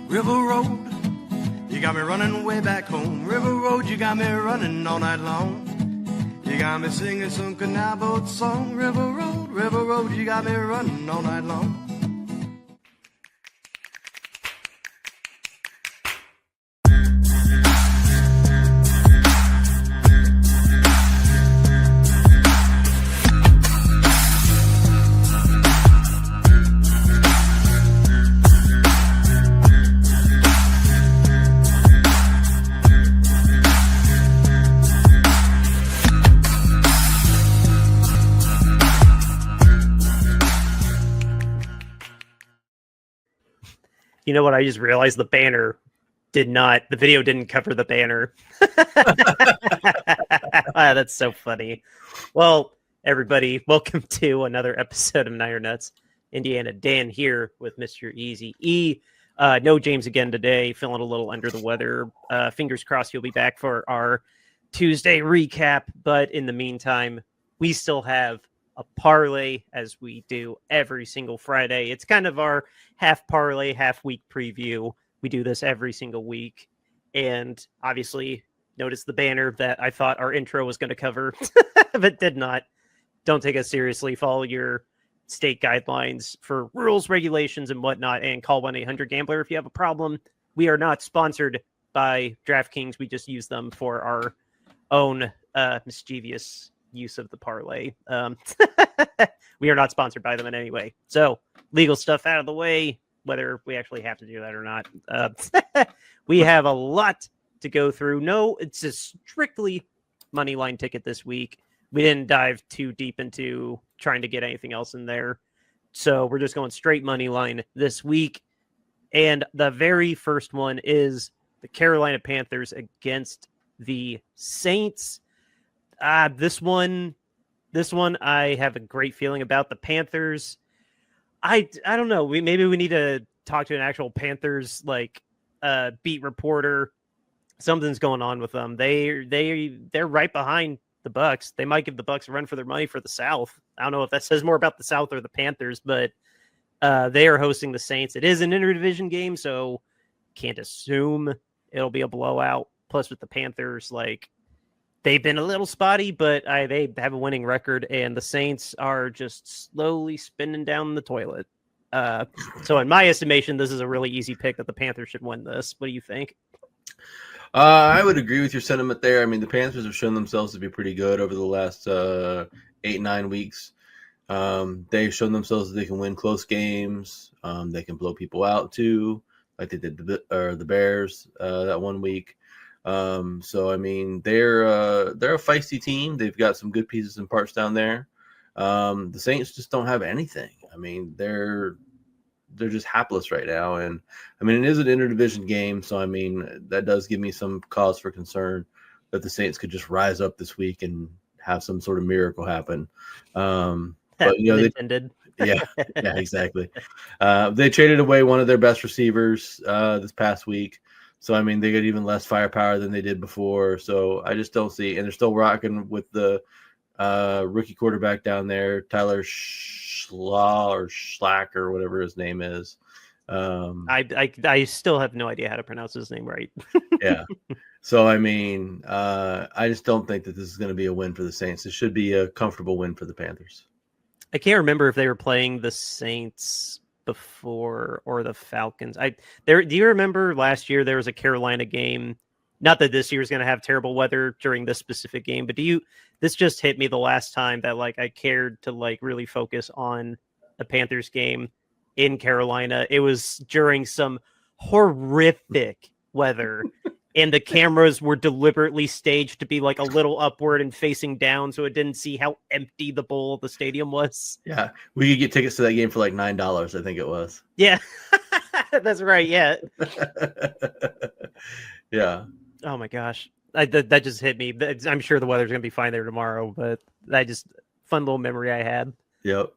River Road, you got me running way back home. River Road, you got me running all night long. You got me singing some canal boat song. River Road, you got me running all night long. You know what? I just realized the video didn't cover the banner. That's so funny. Well, everybody, welcome to another episode of Niner Nuts. Indiana Dan here with Mr. Easy E. No James again today, feeling a little under the weather. Fingers crossed he'll be back for our Tuesday recap. But in the meantime, we still have a parlay as we do every single Friday. It's kind of our half parlay, half week preview. We do this every single week. And obviously, notice the banner that I thought our intro was going to cover, but did not. Don't take us seriously. Follow your state guidelines for rules, regulations, and whatnot, and call 1-800-GAMBLER if you have a problem. We are not sponsored by DraftKings. We just use them for our own mischievous use of the parlay. We are not sponsored by them in any way. So legal stuff out of the way, whether we actually have to do that or not. We have a lot to go through. No, it's a strictly money line ticket this week. We didn't dive too deep into trying to get anything else in there. So we're just going straight money line this week. And the very first one is the Carolina Panthers against the Saints. This one I have a great feeling about. The Panthers. I don't know. Maybe we need to talk to an actual Panthers beat reporter. Something's going on with them. They're right behind the Bucs. They might give the Bucs a run for their money for the South. I don't know if that says more about the South or the Panthers, but they are hosting the Saints. It is an interdivision game, so can't assume it'll be a blowout. Plus with the Panthers, they've been a little spotty, but they have a winning record, and the Saints are just slowly spinning down the toilet. So in my estimation, this is a really easy pick that the Panthers should win this. What do you think? I would agree with your sentiment there. I mean, the Panthers have shown themselves to be pretty good over the last 8-9 weeks. They've shown themselves that they can win close games. They can blow people out too, like they did the Bears that 1 week. So I mean, they're a feisty team. They've got some good pieces and parts down there. The Saints just don't have anything. I mean, they're just hapless right now. And I mean, it is an interdivision game, so I mean, that does give me some cause for concern that the Saints could just rise up this week and have some sort of miracle happen. But they did. Yeah, exactly. They traded away one of their best receivers this past week. So, I mean, they get even less firepower than they did before. So, I just don't see – and they're still rocking with the rookie quarterback down there, Tyler Schlack or whatever his name is. I still have no idea how to pronounce his name right. Yeah. So, I mean, I just don't think that this is going to be a win for the Saints. It should be a comfortable win for the Panthers. I can't remember if they were playing the Saints before or the Falcons. Do you remember last year there was a Carolina game? Not that this year's going to have terrible weather during this specific game, but this just hit me the last time that I cared to really focus on a Panthers game in Carolina. It was during some horrific weather and the cameras were deliberately staged to be a little upward and facing down so it didn't see how empty the bowl of the stadium was. Yeah, we could get tickets to that game for $9, I think it was. Yeah, that's right, yeah. Yeah. Oh my gosh, that just hit me. I'm sure the weather's going to be fine there tomorrow, but fun little memory I had. Yep.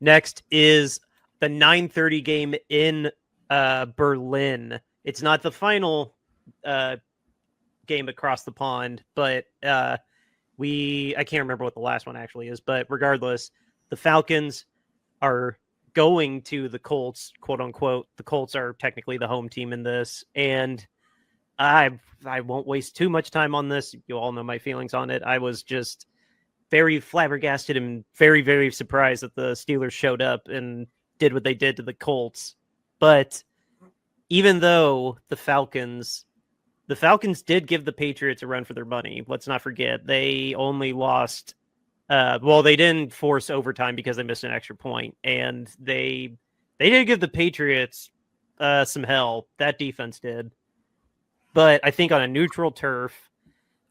Next is the 9:30 game in Berlin. It's not the final game across the pond, but I can't remember what the last one actually is, but regardless, the Falcons are going to the Colts, quote unquote. The Colts are technically the home team in this, and I won't waste too much time on this. You all know my feelings on it. I was just very flabbergasted and very, very surprised that the Steelers showed up and did what they did to the Colts. But even though the Falcons did give the Patriots a run for their money, let's not forget they only lost. They didn't force overtime because they missed an extra point, and they did give the Patriots some hell. That defense did. But I think on a neutral turf,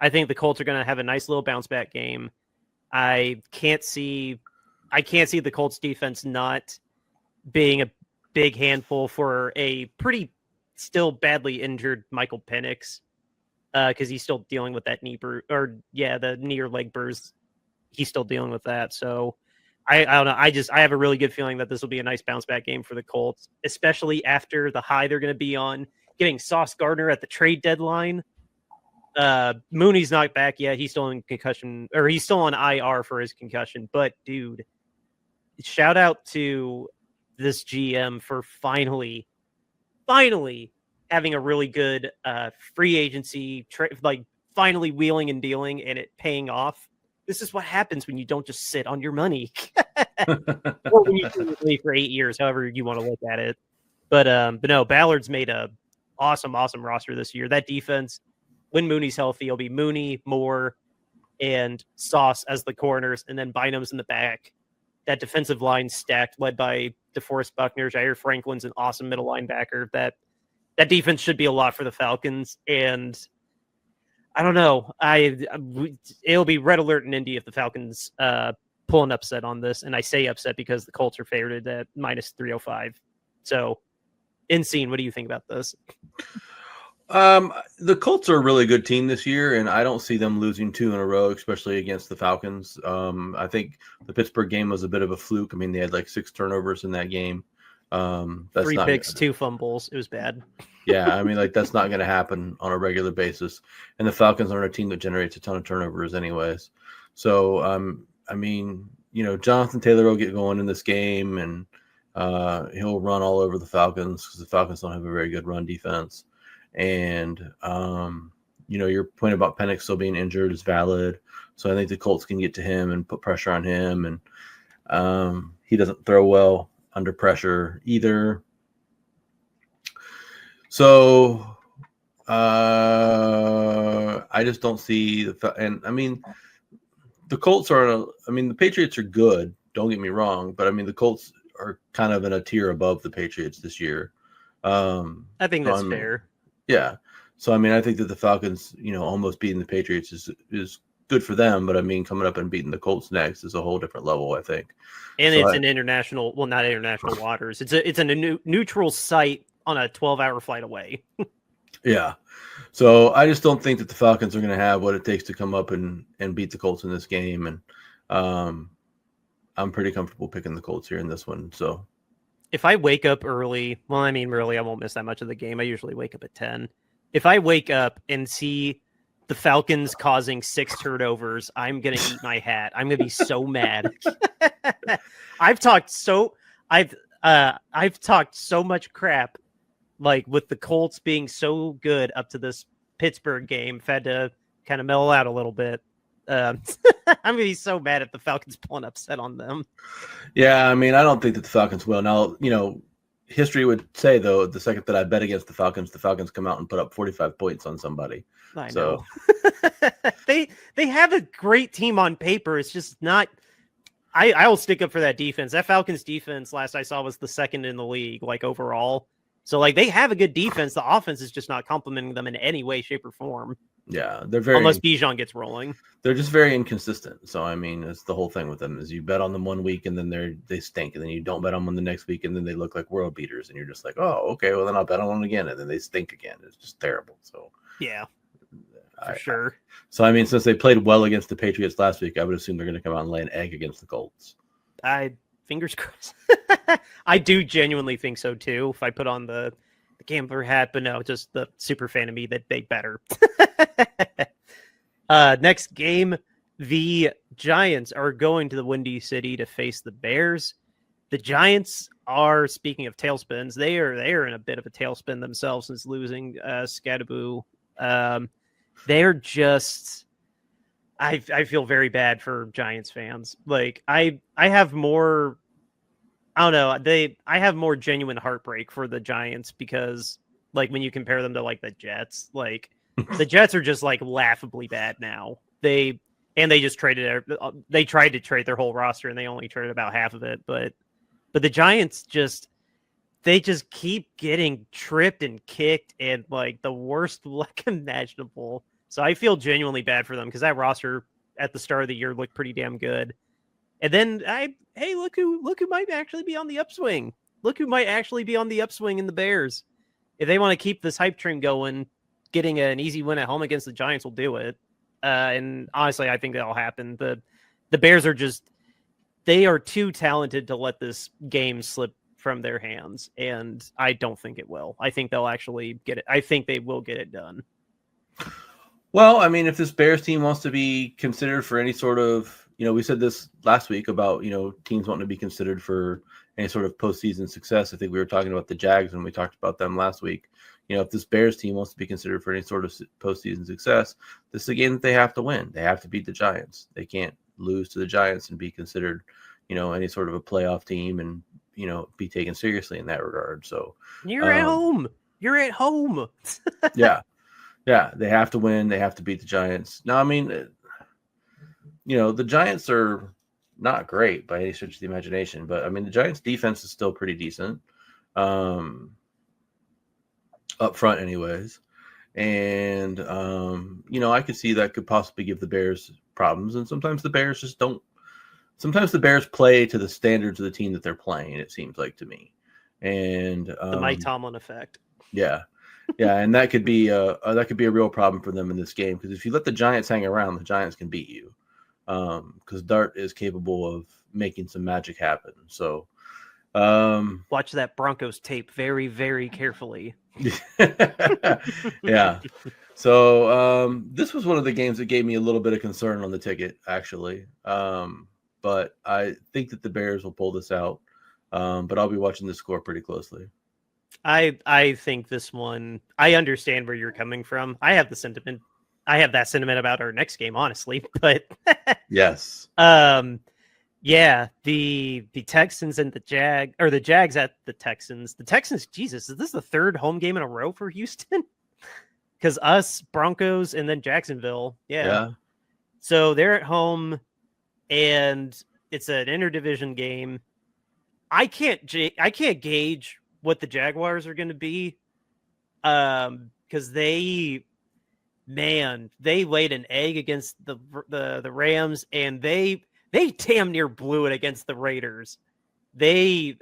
I think the Colts are going to have a nice little bounce back game. I can't see the Colts defense not being a big handful for a pretty still badly injured Michael Penix, because he's still dealing with that the knee or leg bruise. He's still dealing with that. So I don't know. I have a really good feeling that this will be a nice bounce back game for the Colts, especially after the high they're going to be on getting Sauce Gardner at the trade deadline. Mooney's not back yet. He's still in concussion, or he's still on IR for his concussion. But dude, shout out to this GM for finally having a really good free agency, finally wheeling and dealing and it paying off. This is what happens when you don't just sit on your money. Or when you leave for 8 years, however you want to look at it. But no, Ballard's made a awesome roster this year. That defense, when Mooney's healthy, it'll be Mooney, Moore, and Sauce as the corners, and then Bynum's in the back. That defensive line stacked, led by DeForest Buckner. Jair Franklin's an awesome middle linebacker. That defense should be a lot for the Falcons. And I don't know. It'll be red alert in Indy if the Falcons pull an upset on this. And I say upset because the Colts are favored at minus 305. So, Insane, what do you think about this? The Colts are a really good team this year, and I don't see them losing 2 in a row, especially against the Falcons. I think the Pittsburgh game was a bit of a fluke. I mean, they had like 6 turnovers in that game. 3 picks, 2 fumbles. It was bad. Yeah, I mean, like that's not going to happen on a regular basis. And the Falcons are a team that generates a ton of turnovers anyways. So, I mean, Jonathan Taylor will get going in this game, and he'll run all over the Falcons because the Falcons don't have a very good run defense. And, your point about Penix still being injured is valid. So I think the Colts can get to him and put pressure on him. And he doesn't throw well under pressure either. So I just don't see the Colts the Patriots are good. Don't get me wrong. But, the Colts are kind of in a tier above the Patriots this year. I think that's fair. Yeah. So, I think that the Falcons, almost beating the Patriots is good for them. But, coming up and beating the Colts next is a whole different level, I think. And so an international, not international waters. It's a neutral site on a 12-hour flight away. Yeah. So, I just don't think that the Falcons are going to have what it takes to come up and beat the Colts in this game. And I'm pretty comfortable picking the Colts here in this one. So, if I wake up early, really, I won't miss that much of the game. I usually wake up at 10. If I wake up and see the Falcons causing 6 turnovers, I'm going to eat my hat. I'm going to be so mad. I've talked so much crap, like with the Colts being so good up to this Pittsburgh game. I've had to kind of mellow out a little bit. I'm going to be so mad if the Falcons pull an upset on them. Yeah, I don't think that the Falcons will. Now, history would say, though, the second that I bet against the Falcons come out and put up 45 points on somebody. I know. They have a great team on paper. It's just not – I'll stick up for that defense. That Falcons defense, last I saw, was the second in the league, overall. So, they have a good defense. The offense is just not complimenting them in any way, shape, or form. Yeah, they're very unless Bijan gets rolling. They're just very inconsistent. So it's the whole thing with them is you bet on them one week and then they stink, and then you don't bet on them the next week and then they look like world beaters, and you're just like, oh, okay, well then I'll bet on them again, and then they stink again. It's just terrible. So yeah, for sure. So since they played well against the Patriots last week, I would assume they're going to come out and lay an egg against the Colts. Fingers crossed. I do genuinely think so too. If I put on the gambler hat, but no, just the super fan of me that they better. Next game, the Giants are going to the Windy City to face the Bears. The Giants are, speaking of tailspins, they are in a bit of a tailspin themselves since losing Scadaboo. They're just, I feel very bad for Giants fans. Like I have more, I don't know, I have more genuine heartbreak for the Giants because like when you compare them to like the Jets, like the Jets are just like laughably bad now. They just traded, they tried to trade their whole roster and they only traded about half of it, but the Giants they just keep getting tripped and kicked and like the worst luck imaginable. So I feel genuinely bad for them because that roster at the start of the year looked pretty damn good. And then hey, look who might actually be on the upswing. Look who might actually be on the upswing in the Bears. If they want to keep this hype train going, getting an easy win at home against the Giants will do it. And honestly, I think that'll happen. The Bears are just, they are too talented to let this game slip from their hands, and I don't think it will. I think they'll actually get it. I think they will get it done. Well, I mean, if this Bears team wants to be considered for any sort of, we said this last week about, teams wanting to be considered for any sort of postseason success. I think we were talking about the Jags when we talked about them last week. If this Bears team wants to be considered for any sort of postseason success, this is a game that they have to win. They have to beat the Giants. They can't lose to the Giants and be considered, any sort of a playoff team and, be taken seriously in that regard. So you're at home. You're at home. Yeah, they have to win. They have to beat the Giants. Now, I mean, the Giants are not great by any stretch of the imagination, but I mean, the Giants defense is still pretty decent. Up front anyways. And, I could see that could possibly give the Bears problems. And sometimes the Bears just don't. Sometimes the Bears play to the standards of the team that they're playing, it seems like to me. And the Mike Tomlin effect. Yeah. Yeah, and that could be a real problem for them in this game, because if you let the Giants hang around, the Giants can beat you. Because Dart is capable of making some magic happen. So watch that Broncos tape very, very carefully. Yeah. So this was one of the games that gave me a little bit of concern on the ticket, actually. But I think that the Bears will pull this out. But I'll be watching the score pretty closely. I think this one, I understand where you're coming from. I have that sentiment about our next game, honestly. But yes. Yeah, the Texans and the Jags at the Texans. The Texans, Jesus, is this the third home game in a row for Houston? Because us, Broncos, and then Jacksonville. Yeah. So they're at home, and it's an interdivision game. I can't gauge what the Jaguars are going to be, because they laid an egg against the Rams, and they damn near blew it against the Raiders. I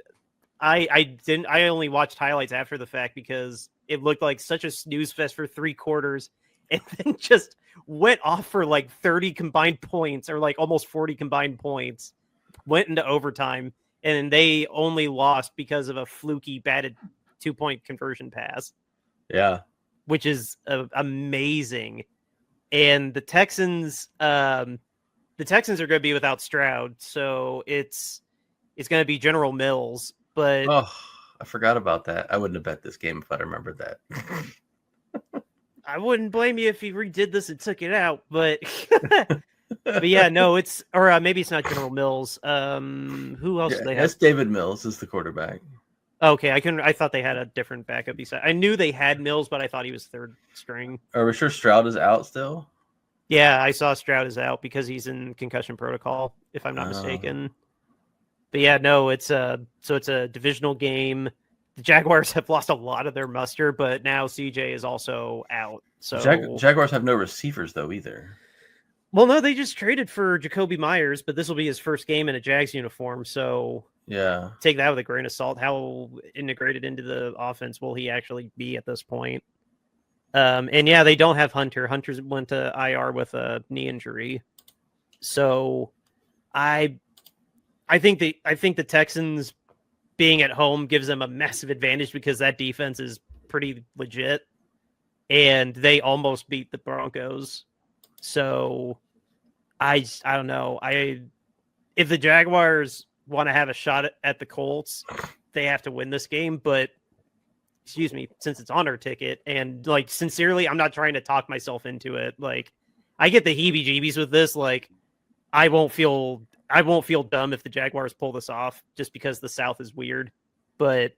only watched highlights after the fact because it looked like such a snooze fest for 3 quarters, and then just went off for like 30 combined points, or like almost 40 combined points, went into overtime, and they only lost because of a fluky batted 2-point conversion pass. Yeah. Which is amazing. And the Texans are going to be without Stroud, so it's going to be General Mills. But I forgot about that. I wouldn't have bet this game if I remembered that. I wouldn't blame you if he redid this and took it out. But but yeah, no, maybe it's not General Mills. Who else do they have? That's David Mills is the quarterback. Okay, I thought they had a different backup beside. I knew they had Mills, but I thought he was third string. Are we sure Stroud is out still? Yeah, I saw Stroud is out because he's in concussion protocol, if I'm not mistaken. But yeah, no, it's a divisional game. The Jaguars have lost a lot of their muster, but now CJ is also out. So Jaguars have no receivers though either. Well, no, they just traded for Jacoby Myers, but this will be his first game in a Jags uniform. So yeah, take that with a grain of salt. How integrated into the offense will he actually be at this point? And yeah, they don't have Hunter. Hunter went to IR with a knee injury. So I think the Texans being at home gives them a massive advantage because that defense is pretty legit, and they almost beat the Broncos. So I don't know. If the Jaguars want to have a shot at the Colts, they have to win this game. But excuse me, since it's on our ticket, and like sincerely, I'm not trying to talk myself into it. Like, I get the heebie-jeebies with this. Like, I won't feel dumb if the Jaguars pull this off, just because the South is weird. But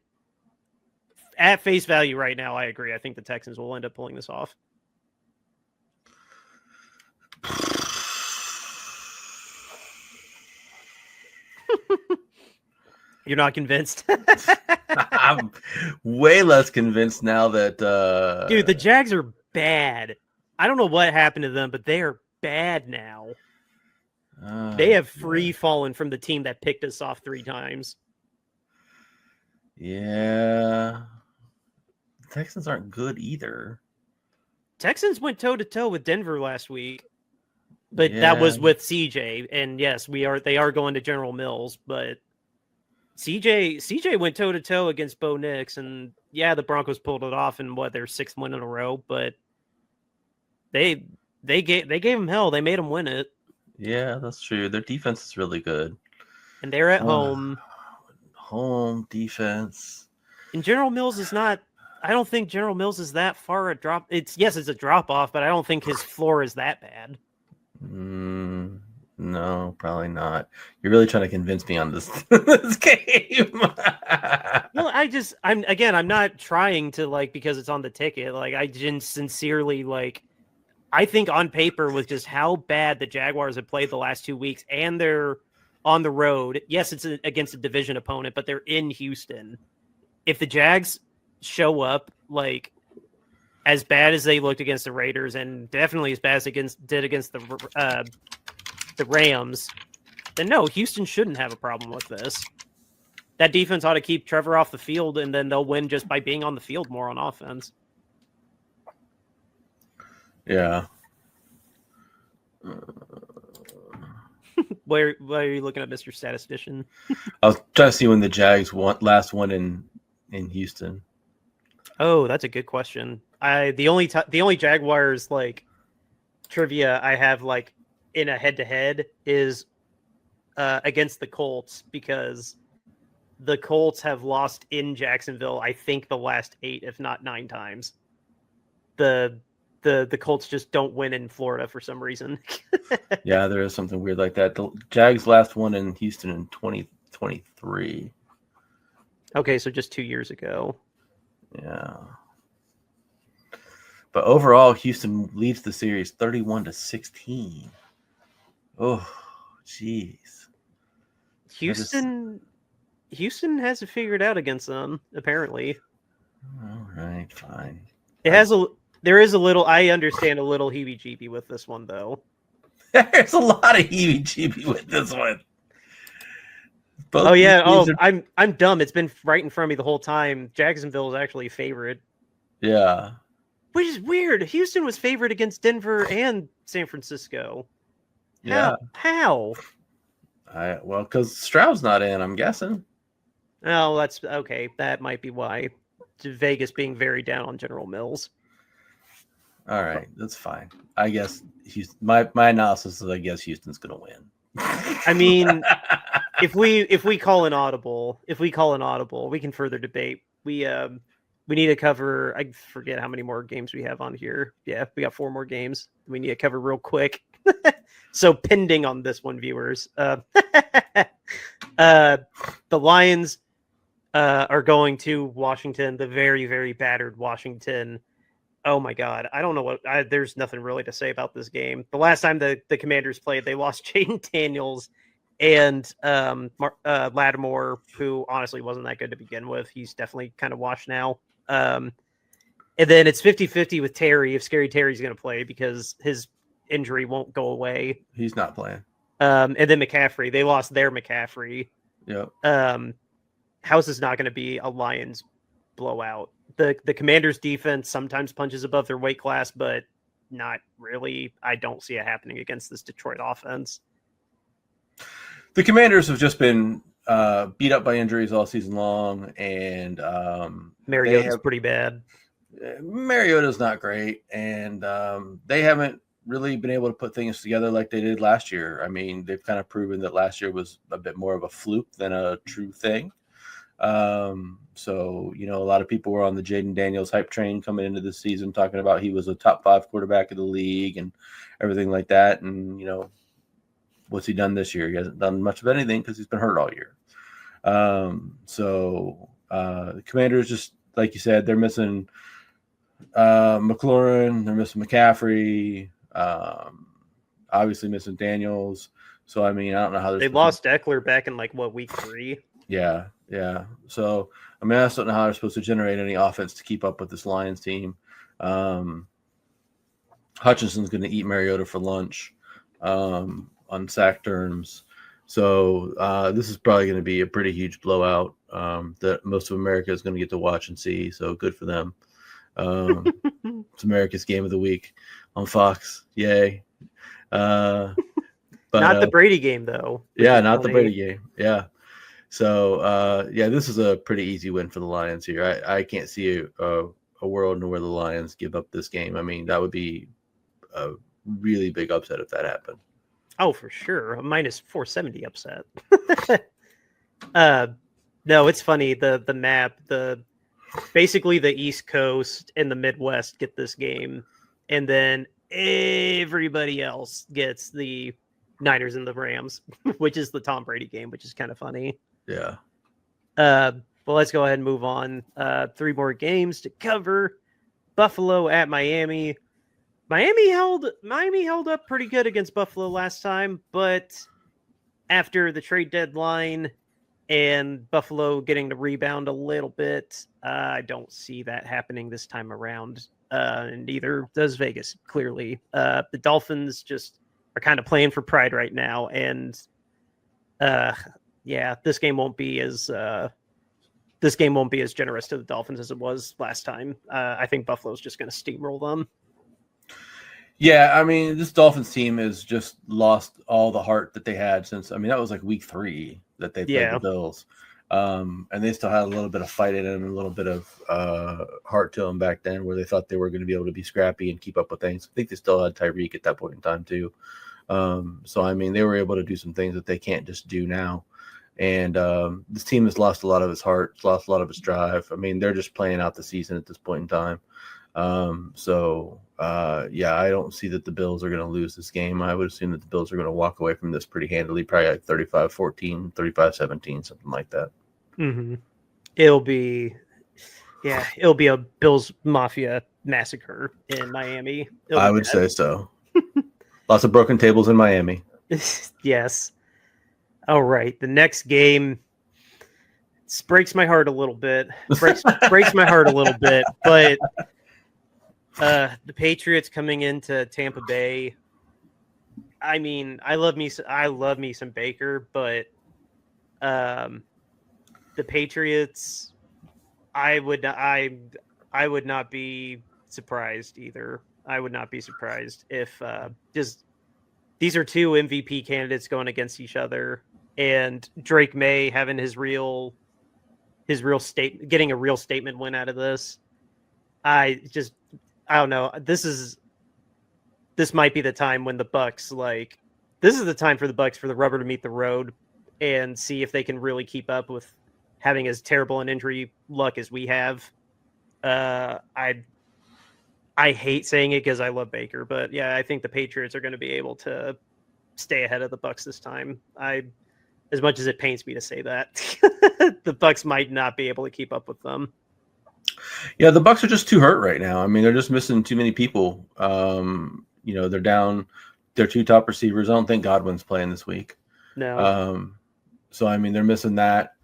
at face value right now, I agree. I think the Texans will end up pulling this off. You're not convinced? I'm way less convinced now that... Dude, the Jags are bad. I don't know what happened to them, but they are bad now. They have free fallen from the team that picked us off 3 times. Yeah. The Texans aren't good either. Texans went toe-to-toe with Denver last week. But that was with CJ. And yes, they are going to General Mills, but CJ went toe-to-toe against Bo Nix, and yeah, the Broncos pulled it off in their 6th win in a row, but they gave him hell. They made him win it. Yeah, that's true. Their defense is really good. And they're at home. Home defense. And General Mills is not... I don't think General Mills is that far a drop. It's a drop-off, but I don't think his floor is that bad. No, probably not. You're really trying to convince me on this game. Well, I'm not trying to because it's on the ticket. I didn't sincerely I think on paper with just how bad the Jaguars have played the last 2 weeks, and they're on the road. Yes, it's against a division opponent, but they're in Houston. If the Jags show up as bad as they looked against the Raiders, and definitely as bad as they did against the Rams, then no, Houston shouldn't have a problem with this. That defense ought to keep Trevor off the field, and then they'll win just by being on the field more on offense. Yeah. Why are you looking at Mr. Statistician? I was trying to see when the Jags last won in Houston. Oh, that's a good question. The only Jaguars trivia I have in a head-to-head is against the Colts, because the Colts have lost in Jacksonville, I think, the last 8, if not 9 times. The Colts just don't win in Florida for some reason. Yeah, there is something weird like that. The Jags last won in Houston in 2023. Okay, so just 2 years ago. Yeah. But overall, Houston leads the series 31-16. Oh, jeez. Houston has it figured out against them, apparently. All right, fine. There is a little, I understand a little heebie-jeebie with this one, though. There's a lot of heebie-jeebie with this one. I'm dumb. It's been right in front of me the whole time. Jacksonville is actually a favorite. Yeah. Which is weird. Houston was favored against Denver and San Francisco. Yeah. How? Because Stroud's not in, I'm guessing. Oh, that's okay. That might be why. Vegas being very down on General Mills. All right, that's fine. I guess my analysis is I guess Houston's going to win. I mean, if we call an audible, we can further debate. We need to cover, I forget how many more games we have on here. Yeah, we got 4 more games we need to cover real quick. So pending on this one, viewers. The Lions are going to Washington, the very, very battered Washington. Oh my God. I don't know there's nothing really to say about this game. The last time the Commanders played, they lost Jaden Daniels and Lattimore, who honestly wasn't that good to begin with. He's definitely kind of washed now. And then it's 50-50 with Terry, if Scary Terry's going to play, because his injury won't go away. He's not playing. And then McCaffrey. They lost their McCaffrey. Yep. How's this not going to be a Lions blowout? The Commanders' defense sometimes punches above their weight class, but not really. I don't see it happening against this Detroit offense. The Commanders have just been beat up by injuries all season long, and Mariota's pretty bad. Mariota's not great, and they haven't really been able to put things together like they did last year. I mean, they've kind of proven that last year was a bit more of a fluke than a true thing. So, you know, a lot of people were on the Jaden Daniels hype train coming into this season, talking about he was a top 5 quarterback of the league and everything like that. And, you know, what's he done this year? He hasn't done much of anything because he's been hurt all year. The Commanders, just like you said, they're missing McLaurin, they're missing McCaffrey, obviously missing Daniels. So, I mean, I don't know how they lost Eckler back in week 3. Yeah. So, I mean, I just don't know how they're supposed to generate any offense to keep up with this Lions team. Hutchinson's going to eat Mariota for lunch on sack terms. So, this is probably going to be a pretty huge blowout that most of America is going to get to watch and see. So, good for them. It's America's game of the week on Fox. Yay. But not the Brady game, though. Yeah, not the Brady game. Yeah. So, this is a pretty easy win for the Lions here. I can't see a world where the Lions give up this game. I mean, that would be a really big upset if that happened. Oh, for sure. A minus 470 upset. No, it's funny. The map, basically the East Coast and the Midwest get this game, and then everybody else gets the Niners and the Rams, which is the Tom Brady game, which is kind of funny. Yeah. Well, let's go ahead and move on. 3 more games to cover. Buffalo at Miami. Miami held up pretty good against Buffalo last time, but after the trade deadline and Buffalo getting to rebound a little bit, I don't see that happening this time around. And neither does Vegas, clearly. The Dolphins just are kind of playing for pride right now, and this game won't be as generous to the Dolphins as it was last time. I think Buffalo's just going to steamroll them. Yeah, I mean, this Dolphins team has just lost all the heart that they had since. I mean, that was like week 3 that they played the Bills, and they still had a little bit of fight in them, a little bit of heart to them back then, where they thought they were going to be able to be scrappy and keep up with things. I think they still had Tyreek at that point in time too. So I mean, they were able to do some things that they can't just do now. And this team has lost a lot of its heart, it's lost a lot of its drive. I mean, they're just playing out the season at this point in time. I don't see that the Bills are going to lose this game. I would assume that the Bills are going to walk away from this pretty handily, probably like 35-14, 35-17, something like that. Mm-hmm. It'll be a Bills Mafia massacre in Miami. I would say so. Lots of broken tables in Miami. Yes. All right. The next game breaks my heart a little bit. Breaks my heart a little bit, but the Patriots coming into Tampa Bay. I mean, I love me some Baker, but the Patriots, I would not be surprised either. I would not be surprised if these are 2 MVP candidates going against each other, and Drake May having getting a real statement win out of this. I don't know. This might be the time when the Bucks this is the time for the Bucks for the rubber to meet the road and see if they can really keep up with having as terrible an injury luck as we have. I hate saying it because I love Baker, but yeah, I think the Patriots are going to be able to stay ahead of the Bucks this time. As much as it pains me to say that, the Bucks might not be able to keep up with them. Yeah, the Bucks are just too hurt right now. I mean, they're just missing too many people. They're down their 2 top receivers. I don't think Godwin's playing this week. No. So I mean, they're missing that,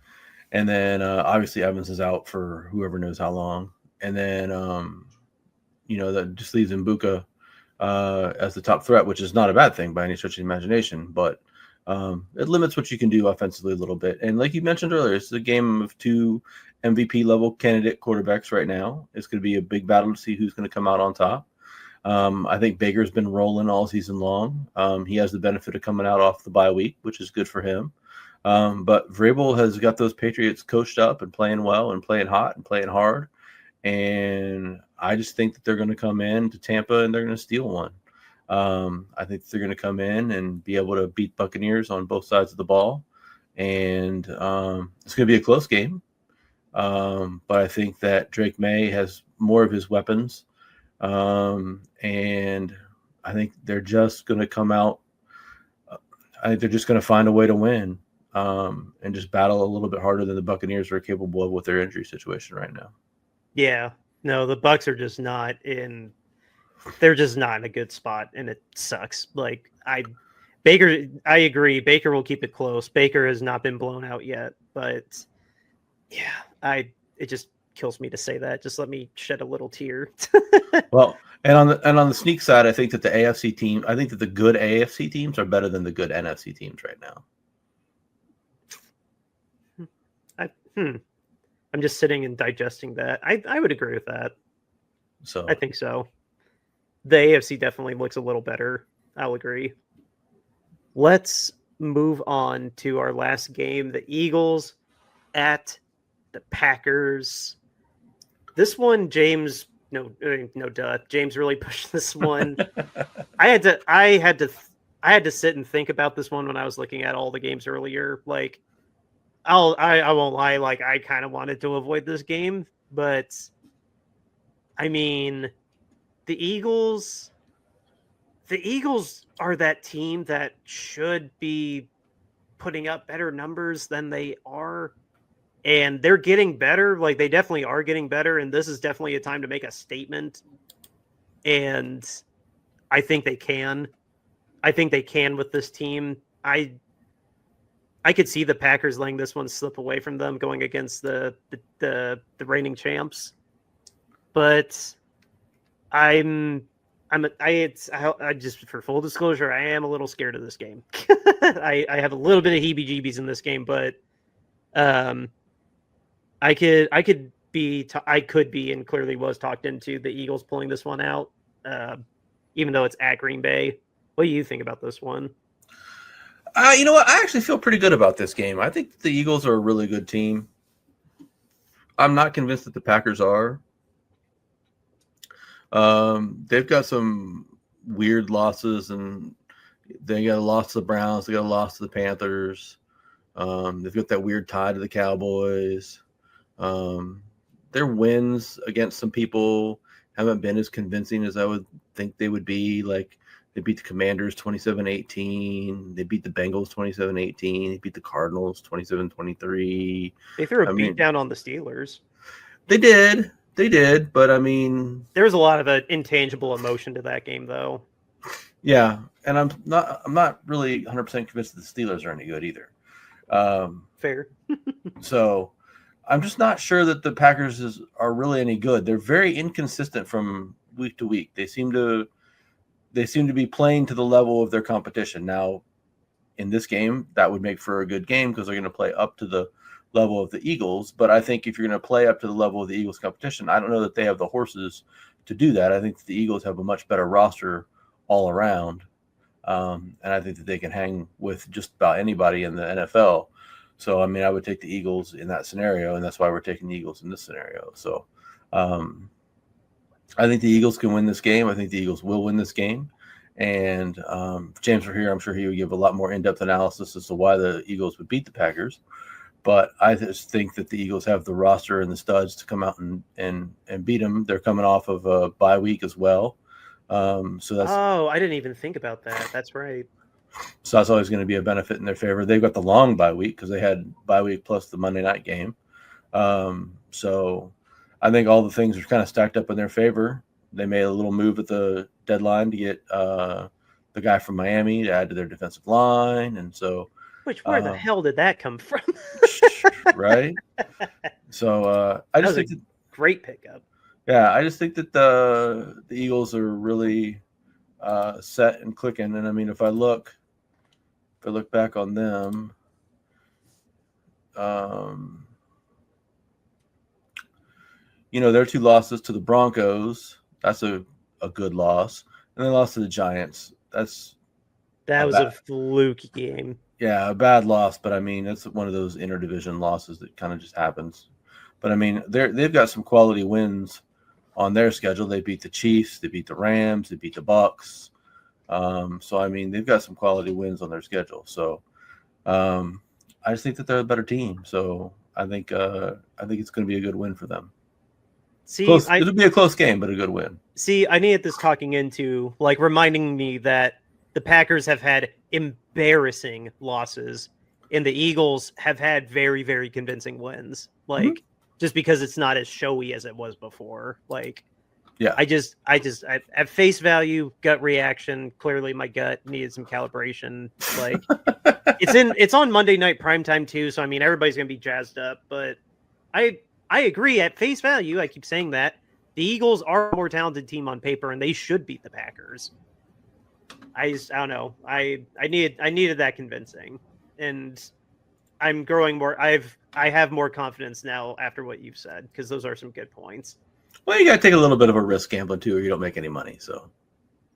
and then obviously Evans is out for whoever knows how long, and then that just leaves Mbuka as the top threat, which is not a bad thing by any stretch of the imagination, but it limits what you can do offensively a little bit. And like you mentioned earlier, it's a game of 2 MVP level candidate quarterbacks right now. It's going to be a big battle to see who's going to come out on top. I think Baker's been rolling all season long. He has the benefit of coming out off the bye week, which is good for him. But Vrabel has got those Patriots coached up and playing well and playing hot and playing hard. And I just think that they're going to come in to Tampa and they're going to steal one. I think they're going to come in and be able to beat Buccaneers on both sides of the ball. And it's going to be a close game. But I think that Drake May has more of his weapons. And I think they're just going to come out. I think they're just going to find a way to win and just battle a little bit harder than the Buccaneers are capable of with their injury situation right now. Yeah. No, the Bucs are just not in. They're just not in a good spot, and it sucks. Like I agree. Baker will keep it close. Baker has not been blown out yet, but yeah, it just kills me to say that. Just let me shed a little tear. Well, and on the sneak side, I think that I think that the good AFC teams are better than the good NFC teams right now. I'm just sitting and digesting that. I would agree with that. So I think so. The AFC definitely looks a little better. I'll agree. Let's move on to our last game, the Eagles at the Packers. This one, James, no duh. James really pushed this one. I had to sit and think about this one when I was looking at all the games earlier. Like, I won't lie. Like, I kind of wanted to avoid this game, but I mean, the Eagles are that team that should be putting up better numbers than they are. And they're getting better. Like, they definitely are getting better. And this is definitely a time to make a statement. And I think they can. I think they can with this team. I could see the Packers letting this one slip away from them going against the reigning champs. But I just, for full disclosure, I am a little scared of this game. I have a little bit of heebie-jeebies in this game, but I could be and clearly was talked into the Eagles pulling this one out, even though it's at Green Bay. What do you think about this one? You know what? I actually feel pretty good about this game. I think the Eagles are a really good team. I'm not convinced that the Packers are. They've got some weird losses, and they got a loss to the Browns. They got a loss to the Panthers. They've got that weird tie to the Cowboys. Their wins against some people haven't been as convincing as I would think they would be. Like, they beat the Commanders 27-18. They beat the Bengals 27-18. They beat the Cardinals 27-23. They threw a beat down on the Steelers. They did, but I mean, there was a lot of intangible emotion to that game, though. Yeah, and I'm not really 100% convinced that the Steelers are any good either. Fair. So I'm just not sure that the Packers are really any good. They're very inconsistent from week to week. They seem to be playing to the level of their competition. Now, in this game, that would make for a good game because they're going to play up to the level of the Eagles. But I think if you're going to play up to the level of the Eagles competition, I don't know that they have the horses to do that. I think that the Eagles have a much better roster all around. And I think that they can hang with just about anybody in the NFL. So, I mean, I would take the Eagles in that scenario, and that's why we're taking the Eagles in this scenario. So, I think the Eagles can win this game. I think the Eagles will win this game. And if James were here, I'm sure he would give a lot more in-depth analysis as to why the Eagles would beat the Packers. But I just think that the Eagles have the roster and the studs to come out and beat them. They're coming off of a bye week as well. So that's I didn't even think about that. That's right. So that's always going to be a benefit in their favor. They've got the long bye week because they had bye week plus the Monday night game. So I think all the things are kind of stacked up in their favor. They made a little move at the deadline to get the guy from Miami to add to their defensive line. And so, where the hell did that come from? Right. So I just think that, great pickup. Yeah, I just think that the Eagles are really set and clicking. And I mean, if I look back on them, their two losses to the Broncos, that's a good loss. And they lost to the Giants. That was a fluky game. Yeah, a bad loss, but I mean, that's one of those interdivision losses that kind of just happens. But I mean, they've got some quality wins on their schedule. They beat the Chiefs, they beat the Rams, they beat the Bucks. So I mean, they've got some quality wins on their schedule. So I just think that they're a better team. So I think it's going to be a good win for them. It'll be a close game, but a good win. See, I needed this talking into, like, reminding me that the Packers have had embarrassing losses, and the Eagles have had very, very convincing wins. Like, just because it's not as showy as it was before. Like, yeah, I at face value, gut reaction. Clearly, my gut needed some calibration. Like, it's on Monday night primetime too, so I mean, everybody's gonna be jazzed up. But I agree at face value. I keep saying that the Eagles are a more talented team on paper, and they should beat the Packers. I don't know. I needed that convincing, and I'm growing more. I have more confidence now after what you've said, because those are some good points. Well, you got to take a little bit of a risk gambling too, or you don't make any money. So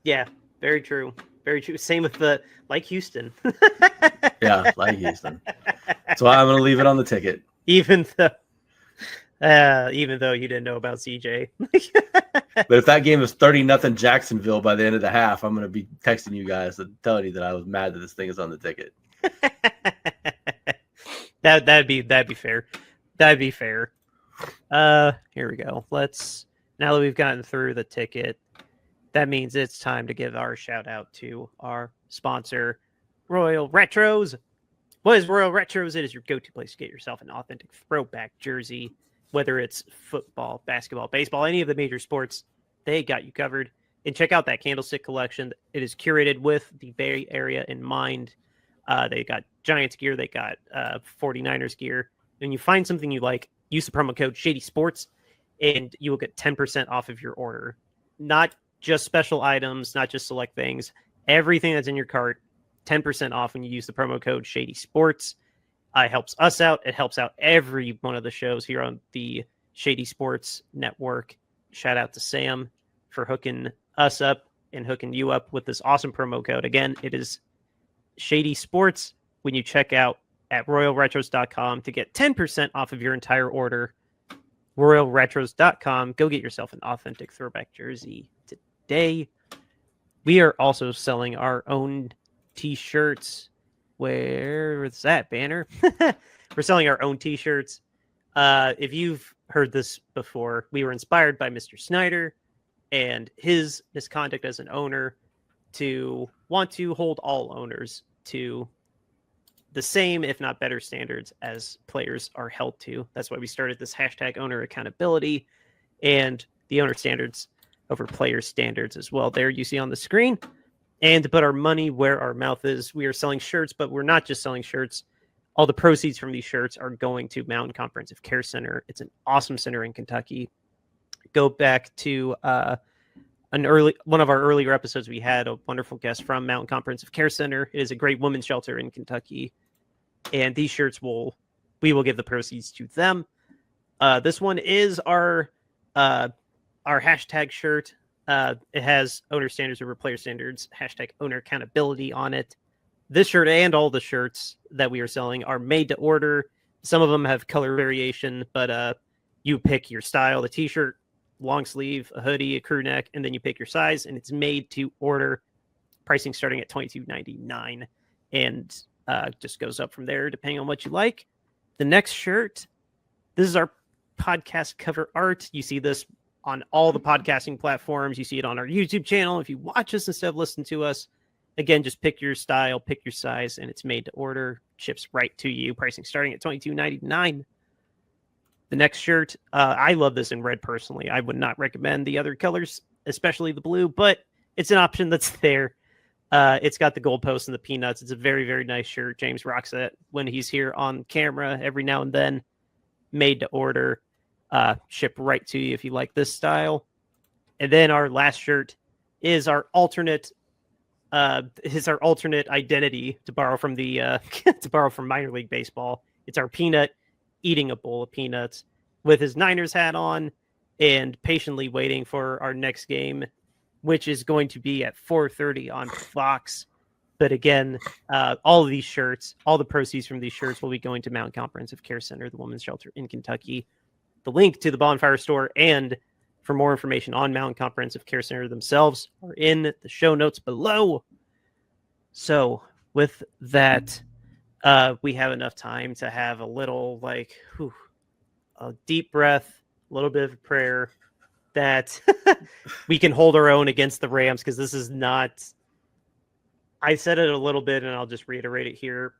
yeah, very true. Very true. Same with like Houston. Yeah, like Houston. So I'm going to leave it on the ticket. Even though you didn't know about CJ. But if that game is 30-0 Jacksonville by the end of the half, I'm going to be texting you guys and telling you that I was mad that this thing is on the ticket. That'd be fair. That'd be fair. Here we go. Now that we've gotten through the ticket, that means it's time to give our shout out to our sponsor, Royal Retros. What is Royal Retros? It is your go-to place to get yourself an authentic throwback jersey, whether it's football, basketball, baseball, any of the major sports. They got you covered. And check out that candlestick collection. It is curated with the Bay Area in mind. They got Giants gear. They got 49ers gear. When you find something you like, use the promo code Shady Sports, and you will get 10% off of your order. Not just special items, not just select things. Everything that's in your cart, 10% off when you use the promo code Shady Sports. It helps us out. It helps out every one of the shows here on the Shady Sports Network. Shout out to Sam for hooking us up and hooking you up with this awesome promo code. Again, it is Shady Sports when you check out at royalretros.com to get 10% off of your entire order. royalretros.com. Go get yourself an authentic throwback jersey today. We are also selling our own t-shirts. Where is that banner? We're selling our own t-shirts. If you've heard this before, we were inspired by Mr. Snyder and his misconduct as an owner to want to hold all owners to the same, if not better, standards as players are held to. That's why we started this hashtag owner accountability and the owner standards over player standards as well. There you see on the screen. And to put our money where our mouth is, we are selling shirts, but we're not just selling shirts. All the proceeds from these shirts are going to Mountain Comprehensive Care Center. It's an awesome center in Kentucky. Go back to one of our earlier episodes. We had a wonderful guest from Mountain Comprehensive Care Center. It is a great women's shelter in Kentucky. And these shirts we will give the proceeds to them. This one is our hashtag shirt. It has owner standards over player standards, hashtag owner accountability on it. This shirt and all the shirts that we are selling are made to order. Some of them have color variation, but you pick your style, the t-shirt, long sleeve, a hoodie, a crew neck, and then you pick your size, and it's made to order. Pricing starting at $22.99, and just goes up from there depending on what you like. The next shirt, this is our podcast cover art. You see this on all the podcasting platforms. You see it on our YouTube channel. If you watch us instead of listen to us, again, just pick your style, pick your size, and it's made to order. Ships right to you. Pricing starting at $22.99. The next shirt, I love this in red personally. I would not recommend the other colors, especially the blue, but it's an option that's there. It's got the goalposts and the peanuts. It's a very, very nice shirt. James rocks it when he's here on camera every now and then. Made to order. Ship right to you if you like this style. And then our last shirt is our alternate identity, to borrow from the from minor league baseball. It's our peanut eating a bowl of peanuts with his Niners hat on and patiently waiting for our next game, which is going to be at 4:30 on Fox. But again, all of these shirts, all the proceeds from these shirts will be going to Mountain Comprehensive Care Center, the women's shelter in Kentucky. The link to the Bonfire store and for more information on Mountain Comprehensive Care Center themselves are in the show notes below. So with that, we have enough time to have a little a deep breath, a little bit of prayer that we can hold our own against the Rams, because this is not. I said it a little bit, and I'll just reiterate it here.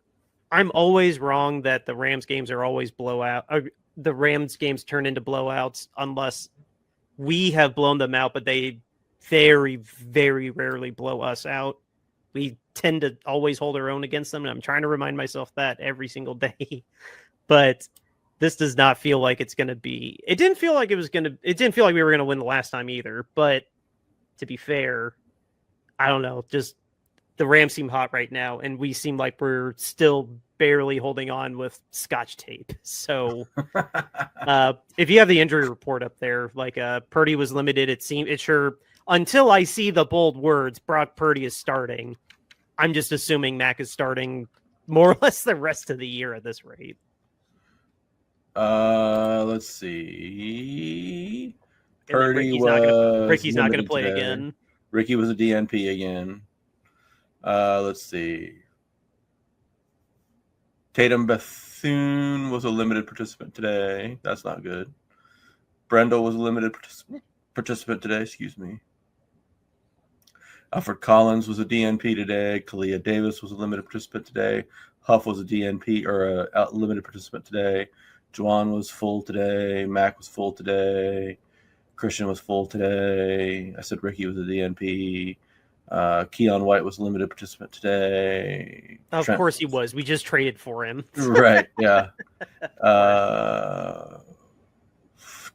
I'm always wrong that the Rams games are always blowout. The Rams games turn into blowouts unless we have blown them out, but they very, very rarely blow us out. We tend to always hold our own against them, and I'm trying to remind myself that every single day. But this does not feel like it's going to be. It didn't feel like we were going to win the last time either. But to be fair, I don't know. Just the Rams seem hot right now, and we seem like we're still barely holding on with Scotch tape. So if you have the injury report up there, Purdy was limited. It sure, until I see the bold words, Brock Purdy is starting. I'm just assuming Mac is starting more or less the rest of the year at this rate. Let's see. Ricky's not going to play today. Again. Ricky was a DNP again. Let's see. Tatum Bethune was a limited participant today. That's not good. Brendel was a limited participant today. Excuse me. Alfred Collins was a DNP today. Kalia Davis was a limited participant today. Huff was a DNP or a limited participant today. Juwan was full today. Mac was full today. Christian was full today. I said Ricky was a DNP. Keon White was a limited participant today. Of course he was. We just traded for him. Right, yeah.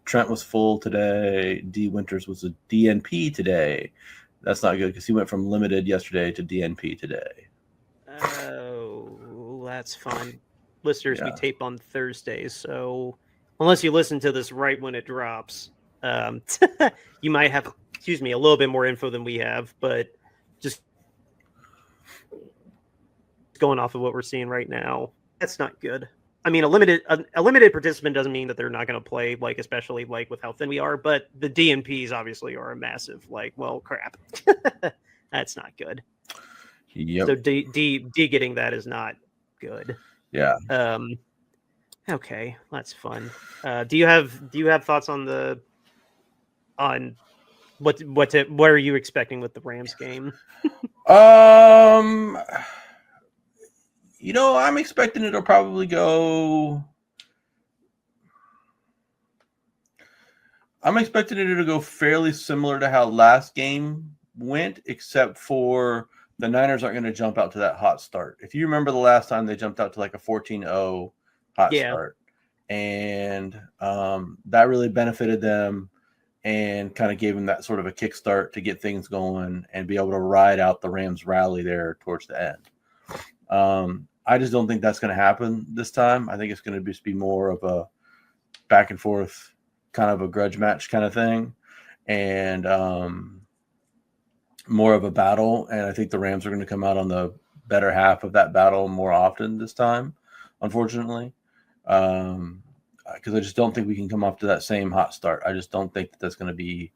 Trent was full today. D. Winters was a DNP today. That's not good because he went from limited yesterday to DNP today. Oh, that's fun. Listeners, we tape on Thursdays, so unless you listen to this right when it drops, you might have, a little bit more info than we have, but just going off of what we're seeing right now, that's not good. I mean, a limited participant doesn't mean that they're not going to play, especially with how thin we are, but the DNPs obviously are a massive, crap. That's not good. Yep. So D getting that is not good. Yeah. Okay, that's fun. Do you have thoughts on what are you expecting with the Rams game? I'm expecting it'll probably go. I'm expecting it to go fairly similar to how last game went, except for the Niners aren't going to jump out to that hot start. If you remember the last time they jumped out to a 14-0 hot start, and that really benefited them and kind of gave them that sort of a kickstart to get things going and be able to ride out the Rams rally there towards the end. I just don't think that's going to happen this time. I think it's going to just be more of a back and forth kind of a grudge match kind of thing, and more of a battle. And I think the Rams are going to come out on the better half of that battle more often this time, unfortunately. Because I just don't think we can come up to that same hot start. I just don't think that's going to be.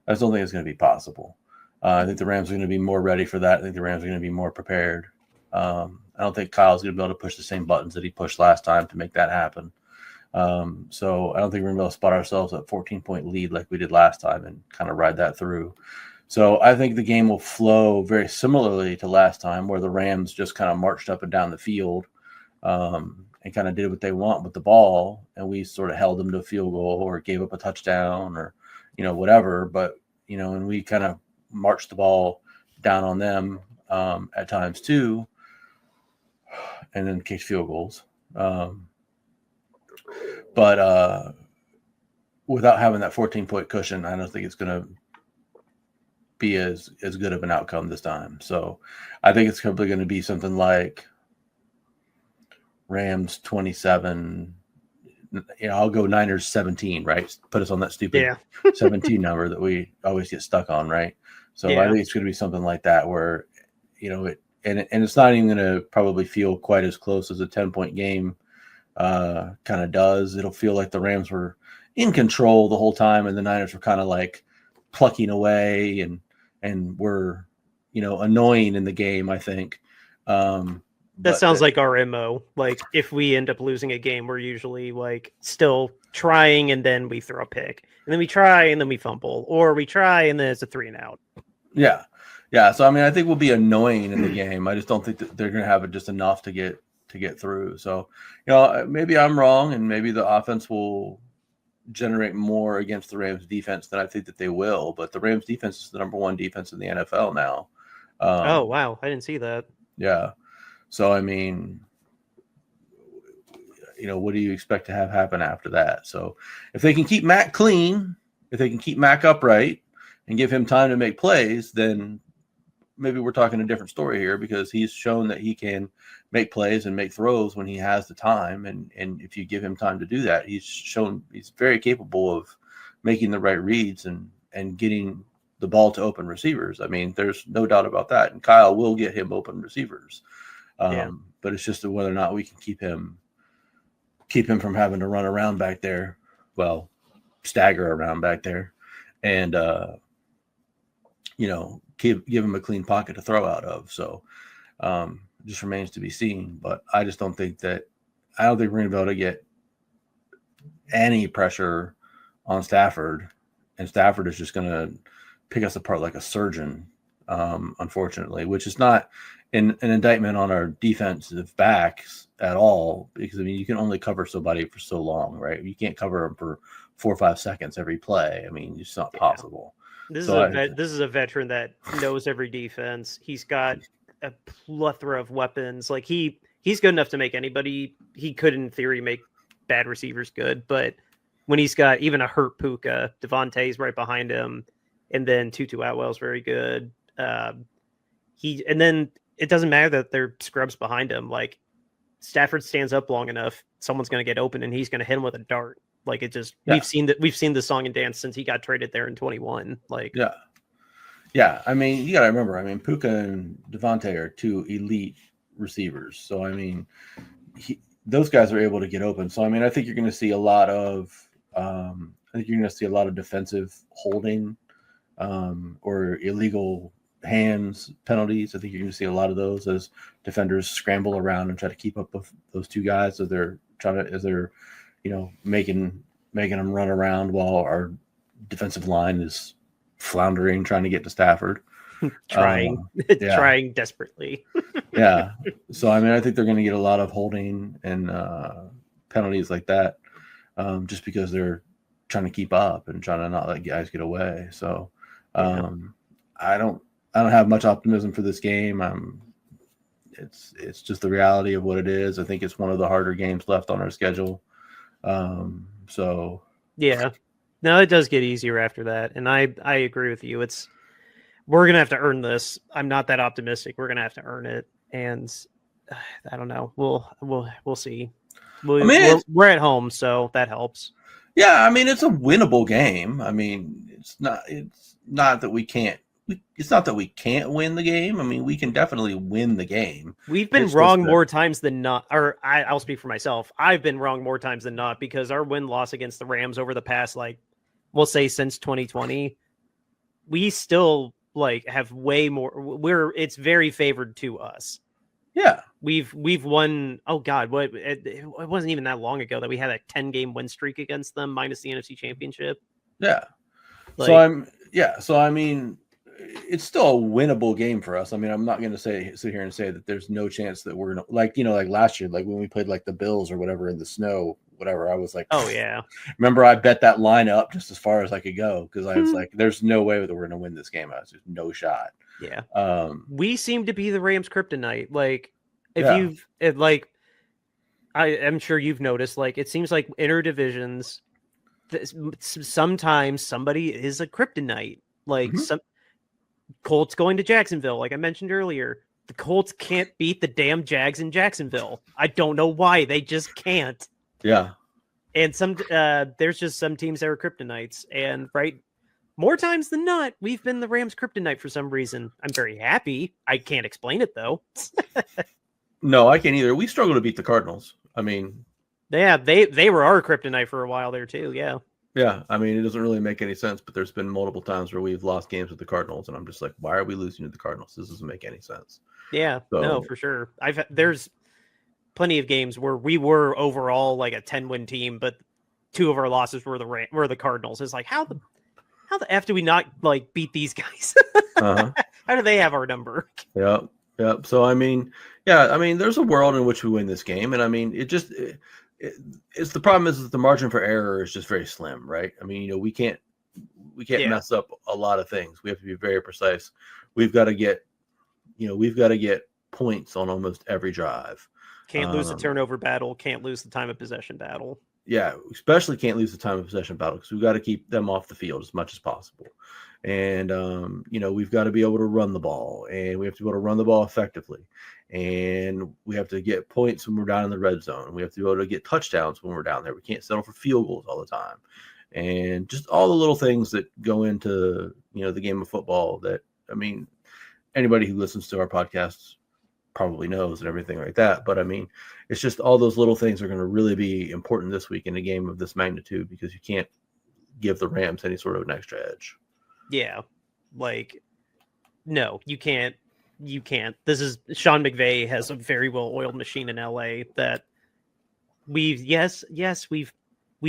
I just don't think it's going to be possible. I think the Rams are going to be more ready for that. I think the Rams are going to be more prepared. I don't think Kyle's going to be able to push the same buttons that he pushed last time to make that happen. So I don't think we're going to be able to spot ourselves at 14-point lead like we did last time and kind of ride that through. So I think the game will flow very similarly to last time, where the Rams just kind of marched up and down the field and kind of did what they want with the ball, and we sort of held them to a field goal or gave up a touchdown or, whatever. But, and we kind of marched the ball down on them at times too, and then kicked field goals. But without having that 14-point cushion, I don't think it's going to be as good of an outcome this time. So I think it's probably going to be something like Rams 27. I'll go Niners 17, right? Put us on that stupid 17 number that we always get stuck on, right? So I think it's going to be something like that where, and it's not even going to probably feel quite as close as a 10-point game kind of does. It'll feel like the Rams were in control the whole time, and the Niners were kind of like plucking away and were, annoying in the game, I think. That sounds like our MO. Like if we end up losing a game, we're usually like still trying and then we throw a pick. And then we try and then we fumble. Or we try and then it's a 3-and-out. Yeah. Yeah. So I mean, I think we'll be annoying in the game. I just don't think that they're gonna have it just enough to get through. So, maybe I'm wrong, and maybe the offense will generate more against the Rams defense than I think that they will. But the Rams defense is the number one defense in the NFL now. Oh wow, I didn't see that. Yeah. So I mean, what do you expect to have happen after that? So if they can keep Mac clean, if they can keep Mac upright and give him time to make plays, then maybe we're talking a different story here, because he's shown that he can make plays and make throws when he has the time. And if you give him time to do that, he's shown he's very capable of making the right reads and getting the ball to open receivers. I mean, there's no doubt about that. And Kyle will get him open receivers. But it's just whether or not we can keep him from having to run around back there. Well, stagger around back there and, give him a clean pocket to throw out of. So just remains to be seen. But I just don't think we're going to be able to get any pressure on Stafford, and Stafford is just going to pick us apart like a surgeon, unfortunately, which is not an indictment on our defensive backs at all, because I mean, you can only cover somebody for so long, right? You can't cover them for 4 or 5 seconds every play. I mean, it's not possible. This is a veteran that knows every defense. He's got a plethora of weapons. Like he's good enough to make anybody. He could, in theory, make bad receivers good. But when he's got even a hurt Puka, Devontae's right behind him, and then Tutu Atwell's very good. And then it doesn't matter that they're scrubs behind him. Like Stafford stands up long enough, someone's going to get open, and he's going to hit him with a dart. Like it just, we've seen the song and dance since he got traded there in 21. Like, yeah. I mean, you got to remember. I mean, Puka and Devontae are 2 elite receivers. So I mean, those guys are able to get open. So I mean, I think you're going to see a lot of, defensive holding, or illegal hands penalties. I think you're going to see a lot of those as defenders scramble around and try to keep up with those 2 guys as they're making them run around while our defensive line is floundering, trying to get to Stafford. trying desperately. Yeah. So, I mean, I think they're going to get a lot of holding and penalties like that, just because they're trying to keep up and trying to not let guys get away. So, I don't have much optimism for this game. It's just the reality of what it is. I think it's one of the harder games left on our schedule. No, it does get easier after that. And I agree with you. We're going to have to earn this. I'm not that optimistic. We're going to have to earn it. And I don't know. We'll see. We're at home, so that helps. Yeah. I mean, it's a winnable game. I mean, it's not that we can't win the game. I mean, we can definitely win the game. We've been wrong more times than not, or I'll speak for myself. I've been wrong more times than not, because our win-loss against the Rams over the past, we'll say since 2020, we still have way more. It's very favored to us. Yeah. We've won. Oh God, it wasn't even that long ago that we had a 10-game win streak against them, minus the NFC Championship. Yeah. So I mean, it's still a winnable game for us. I mean, I'm not going to sit here and say that there's no chance that we're going to, like last year, like when we played the Bills or whatever in the snow, whatever. I was like, oh yeah. Remember, I bet that line up just as far as I could go, because I was like, there's no way that we're going to win this game. There's no shot. Yeah. We seem to be the Rams kryptonite. I'm sure you've noticed, it seems like inner divisions, sometimes somebody is a kryptonite. Some Colts going to Jacksonville, like I mentioned earlier. The Colts can't beat the damn Jags in Jacksonville. I don't know why. They just can't. Yeah. And there's just some teams that are kryptonites. And more times than not, we've been the Rams kryptonite for some reason. I'm very happy. I can't explain it, though. No, I can't either. We struggle to beat the Cardinals. I mean... Yeah, they were our kryptonite for a while there, too. Yeah. Yeah, I mean, it doesn't really make any sense, but there's been multiple times where we've lost games with the Cardinals, and I'm just like, why are we losing to the Cardinals? This doesn't make any sense. Yeah, So, no, for sure. There's plenty of games where we were overall like a 10-win team, but two of our losses were the Cardinals. It's like how the F do we not like beat these guys? uh-huh. How do they have our number? Yep. Yep. So, I mean, there's a world in which we win this game. And I mean, it's the problem is that the margin for error is just very slim, right? I mean, we can't mess up a lot of things. We have to be very precise. We've got to get points on almost every drive. Can't lose the turnover battle. Can't lose the time of possession battle. Yeah, especially can't lose the time of possession battle because we've got to keep them off the field as much as possible. And, we've got to be able to run the ball, and we have to be able to run the ball effectively. And we have to get points when we're down in the red zone. We have to be able to get touchdowns when we're down there. We can't settle for field goals all the time. And just all the little things that go into, the game of football that, I mean, anybody who listens to our podcasts probably knows and everything like that. But I mean, it's just all those little things are going to really be important this week in a game of this magnitude because you can't give the Rams any sort of an extra edge. Yeah. Like, no, you can't. You can't. This is Sean McVay has a very well-oiled machine in LA that we've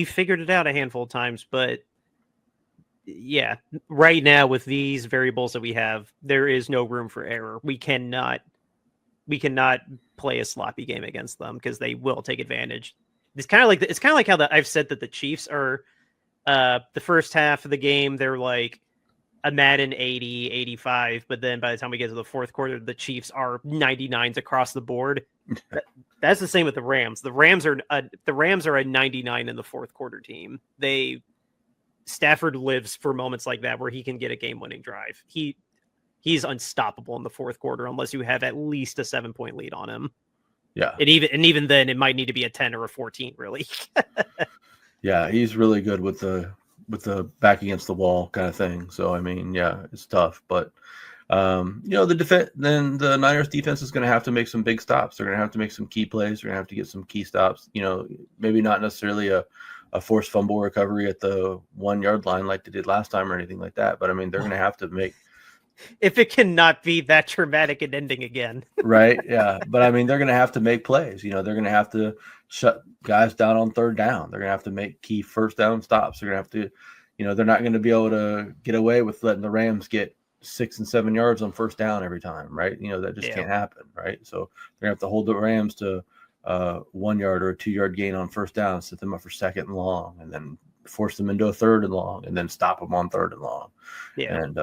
figured it out a handful of times, but yeah, right now with these variables that we have, there is no room for error. We cannot play a sloppy game against them because they will take advantage. It's kind of like how I've said that the Chiefs are the first half of the game, they're like a Madden 80, 85, but then by the time we get to the fourth quarter, the Chiefs are 99s across the board. That's the same with the Rams. The Rams are a 99 in the fourth quarter team. Stafford lives for moments like that where he can get a game-winning drive. He's unstoppable in the fourth quarter unless you have at least a 7-point lead on him. Yeah. And even then it might need to be a 10 or a 14, really. Yeah, he's really good with the back against the wall kind of thing. So I mean, yeah, it's tough, but the Niners defense is going to have to make some big stops. They're going to have to make some key plays. They're going to have to get some key stops. Maybe not necessarily a forced fumble recovery at the 1 yard line like they did last time or anything like that. But I mean, they're going to have to make. If it cannot be that traumatic an ending again. Right. Yeah. But I mean, they're going to have to make plays. They're going to have to shut guys down on third down. They're going to have to make key first down stops. They're going to have to, they're not going to be able to get away with letting the Rams get 6 and 7 yards on first down every time. Right. That just can't happen. Right. So they're going to have to hold the Rams to 1 yard or a 2 yard gain on first down, set them up for second and long, and then force them into a third and long, and then stop them on third and long. Yeah. And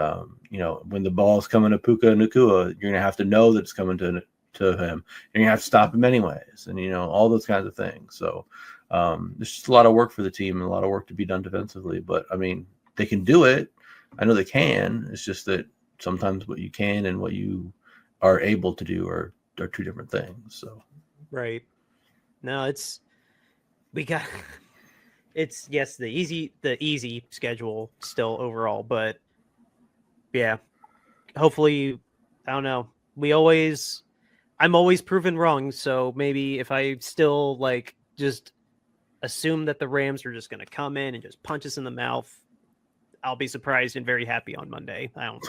when the ball's coming to Puka Nacua, you're gonna have to know that it's coming to him. You're gonna have to stop him anyways, and all those kinds of things. So there's just a lot of work for the team and a lot of work to be done defensively. But I mean, they can do it. I know they can. It's just that sometimes what you can and what you are able to do are two different things. So right. No, yes, the easy schedule still overall, but yeah, hopefully, I don't know. I'm always proven wrong. So maybe if I still just assume that the Rams are just going to come in and just punch us in the mouth, I'll be surprised and very happy on Monday. I don't,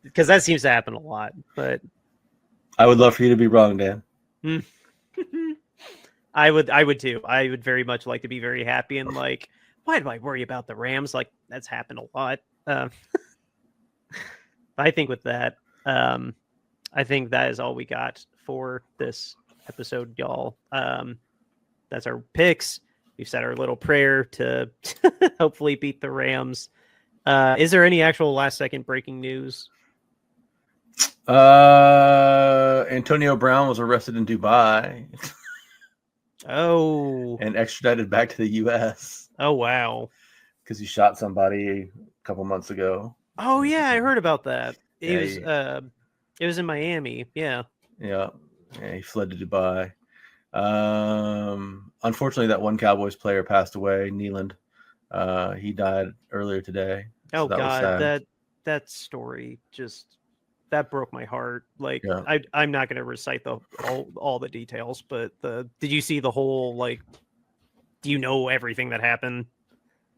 because that seems to happen a lot, but I would love for you to be wrong, Dan. I would too. I would very much like to be very happy and why do I worry about the Rams? That's happened a lot. I think with that, I think that is all we got for this episode, y'all. That's our picks. We've said our little prayer to hopefully beat the Rams. Is there any actual last second breaking news? Antonio Brown was arrested in Dubai. Oh. And extradited back to the U.S. Oh, wow. Because he shot somebody a couple months ago. Oh, yeah, I heard about that. It was in Miami. Yeah. Yeah. He fled to Dubai. Unfortunately, that one Cowboys player passed away, Nealand. He died earlier today. Oh, so God, that story just... that broke my heart. I'm not going to recite all the details, but did you see the whole, do you know everything that happened?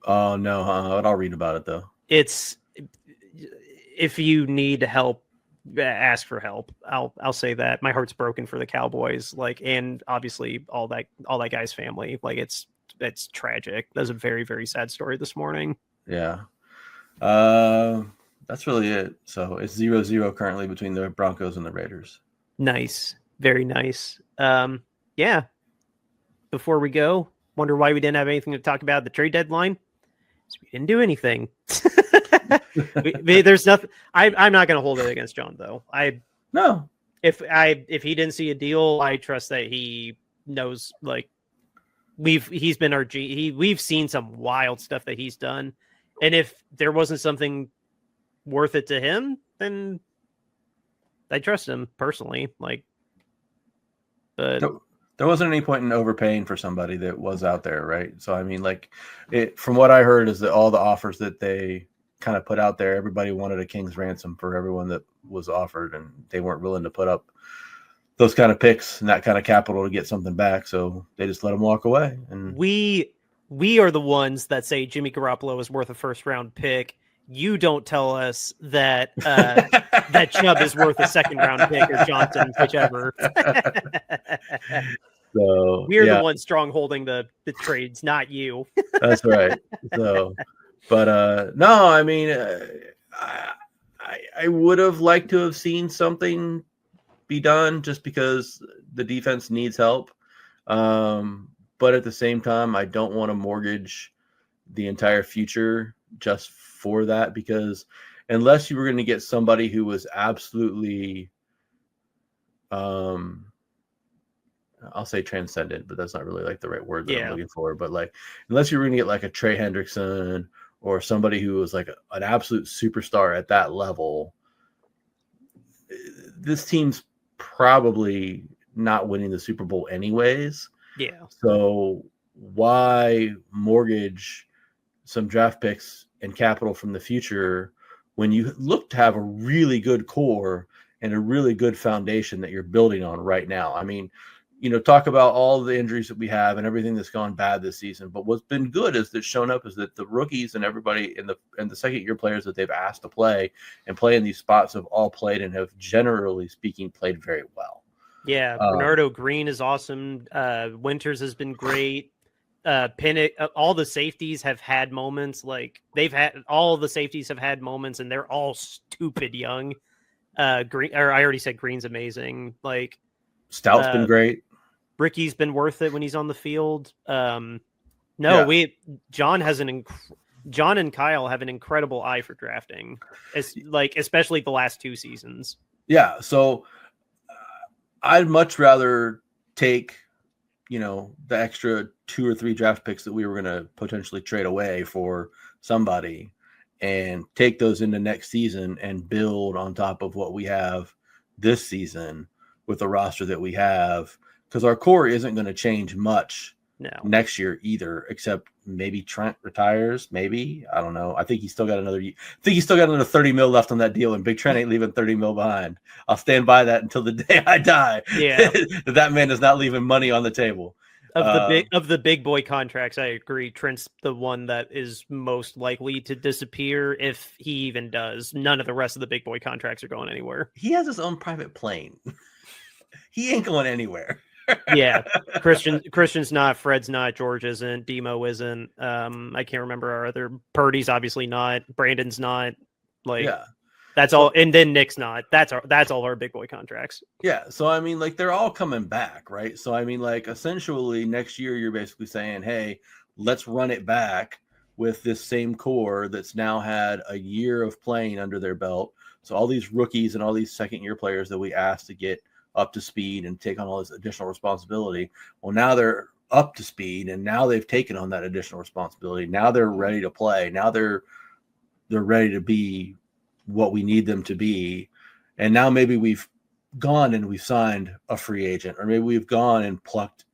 Oh no, but I'll read about it though. It's if you need help, ask for help. I'll say that. My heart's broken for the Cowboys, like, and obviously all that guy's family. Like, it's tragic. That's a very, very sad story this morning. Yeah. That's really it. So it's 0-0 currently between the Broncos and the Raiders. Nice. Very nice. Yeah. Before we go, wonder why we didn't have anything to talk about at the trade deadline. So we didn't do anything. There's nothing. I'm not going to hold it against John, though. No. If he didn't see a deal, I trust that he knows. Like, he's been our G. We've seen some wild stuff that he's done, and if there wasn't something worth it to him, then I trust him personally. Like, but there wasn't any point in overpaying for somebody that was out there, right? So I mean, like, from what I heard is that all the offers that they kind of put out there, everybody wanted a king's ransom for everyone that was offered, and they weren't willing to put up those kind of picks and that kind of capital to get something back. So they just let them walk away. And we are the ones that say Jimmy Garoppolo is worth a first-round pick. You don't tell us that that Chubb is worth a second-round pick, or Johnson, whichever. So we're the ones strong holding the trades, not you. That's right. So, but no, I mean, I would have liked to have seen something be done just because the defense needs help. But at the same time, I don't want to mortgage the entire future just for that, because unless you were going to get somebody who was absolutely, I'll say transcendent, but that's not really like the right word that I'm looking for. But like, unless you were going to get like a Trey Hendrickson or somebody who was like an absolute superstar at that level, this team's probably not winning the Super Bowl anyways. Yeah. So why mortgage some draft picks and capital from the future when you look to have a really good core and a really good foundation that you're building on right now? I mean, talk about all the injuries that we have and everything that's gone bad this season. But what's been good is that's shown up is that the rookies and everybody in the second year players that they've asked to play in these spots have all played and have, generally speaking, played very well. Yeah, Bernardo Green is awesome. Winters has been great. Pinnock, all the safeties have had moments. Like, all the safeties have had moments, and they're all stupid young. Green, or I already said Green's amazing. Like, Stout's been great. Ricky's been worth it when he's on the field. John and Kyle have an incredible eye for drafting, especially the last 2 seasons. Yeah, so I'd much rather take, the extra 2 or 3 draft picks that we were going to potentially trade away for somebody and take those into next season and build on top of what we have this season with the roster that we have, because our core isn't going to change much next year either, except maybe Trent retires. Maybe, I don't know. I think he's still got another 30 mil left on that deal, and Big Trent ain't leaving 30 mil behind. I'll stand by that until the day I die. Yeah. That man is not leaving money on the table. Of the big boy contracts, I agree. Trent's the one that is most likely to disappear, if he even does. None of the rest of the big boy contracts are going anywhere. He has his own private plane. He ain't going anywhere. Yeah, Christian's not, Fred's not, George isn't, Demo isn't. I can't remember our other. Purdy's obviously not. Brandon's not. That's all. And then Nick's not. That's all our big boy contracts. Yeah. So I mean, like, they're all coming back, right? So I mean, like, essentially next year you're basically saying, hey, let's run it back with this same core that's now had a year of playing under their belt. So all these rookies and all these second year players that we asked to get up to speed and take on all this additional responsibility. Well, now they're up to speed, and now they've taken on that additional responsibility. Now they're ready to play. Now they're ready to be what we need them to be. And now maybe we've gone and we've signed a free agent, or maybe we've gone and plucked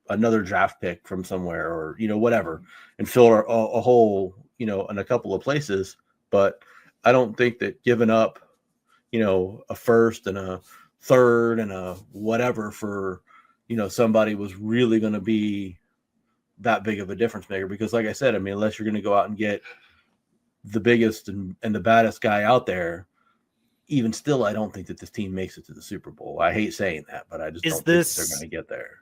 another draft pick from somewhere, or, whatever, and filled a hole, in a couple of places. But I don't think that giving up, a first and a third and a whatever for, somebody was really going to be that big of a difference maker because, like I said, I mean, unless you're going to go out and get the biggest and the baddest guy out there, even still, I don't think that this team makes it to the Super Bowl. I hate saying that, but I just don't think that they're going to get there.